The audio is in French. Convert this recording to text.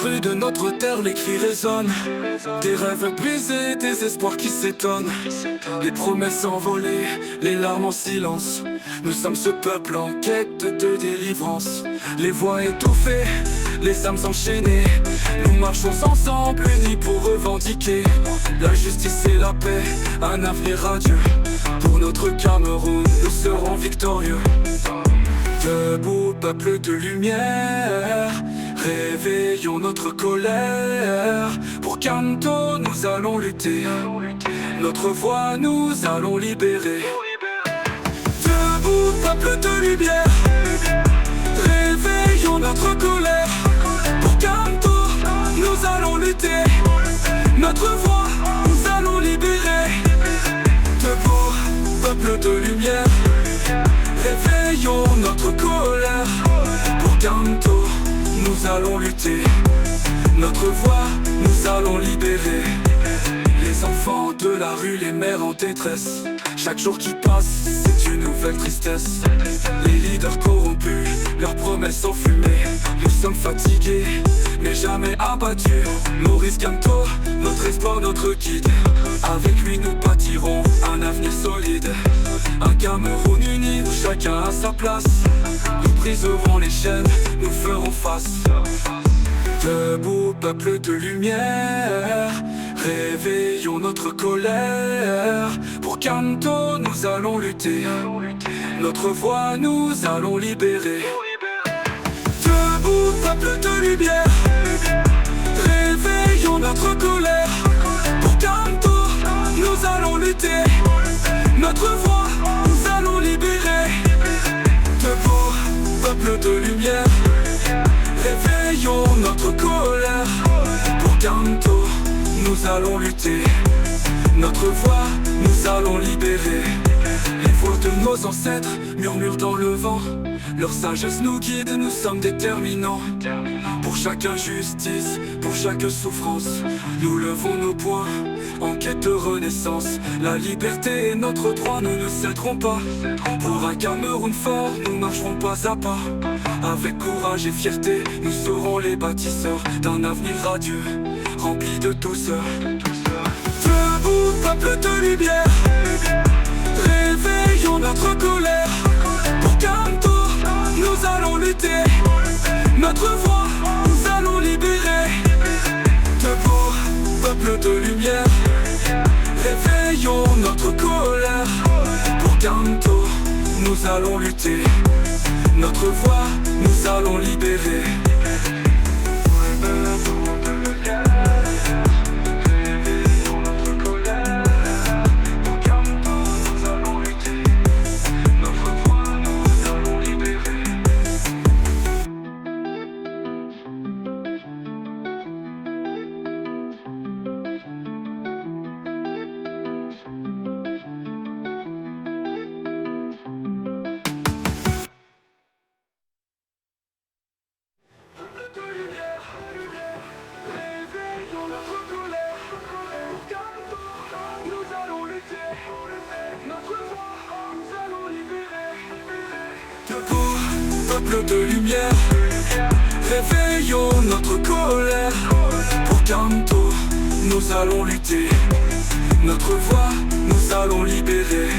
rues de notre terre, les cris résonnent. Des rêves brisés, des espoirs qui s'étonnent. Les promesses envolées, les larmes en silence. Nous sommes ce peuple en quête de délivrance. Les voix étouffées, les âmes enchaînées. Nous marchons ensemble, unis pour revendiquer la justice et la paix, un avenir radieux. Pour notre Cameroun, nous serons victorieux. Debout, peuple de lumière, réveillons notre colère. Pour Kanto, nous allons lutter. Notre voix, nous allons libérer. Debout, peuple de lumière, réveillons notre colère. Pour Kanto, nous allons lutter. Notre voix, nous allons libérer. Debout, peuple de lumière, réveillons notre colère. Pour Kanto, nous allons lutter. Notre voix, nous allons libérer. Les enfants de la rue, les mères en détresse. Chaque jour qui passe, c'est une nouvelle tristesse. Les leaders corrompus, leurs promesses enfumées. Nous sommes fatigués, mais jamais abattus. Maurice Kanto, notre espoir, notre guide. Avec lui nous bâtirons un avenir solide. Un Cameroun uni où chacun a sa place. Nous briserons les chaînes, nous ferons face. Debout, peuple de lumière, réveillons notre colère. Pour Kanto, nous allons lutter. Notre voix, nous allons libérer. Debout, peuple de lumière, réveillons notre colère. Pour Kanto, nous allons lutter. Notre voix, nous allons libérer. Debout, peuple de lumière, réveillons notre colère. Pour Kanto, nous allons lutter. Notre voix, nous allons libérer. Les voix de nos ancêtres murmurent dans le vent. Leur sagesse nous guide, nous sommes déterminants. Pour chaque injustice, pour chaque souffrance, nous levons nos poings en quête de renaissance. La liberté est notre droit, nous ne céderons pas. Pour un Cameroun fort, nous marcherons pas à pas. Avec courage et fierté, nous serons les bâtisseurs d'un avenir radieux, rempli de douceur. Debout, peuple de lumière, réveillons notre colère. Pour Kanto, nous allons lutter. Notre voix, nous allons libérer. Debout, peuple de lumière, réveillons notre colère. Pour Kanto, nous allons lutter. Notre voix, nous allons libérer. Debout, peuple de lumière, réveillons notre colère. Pour Kanto, nous allons lutter. Notre voix, nous allons libérer.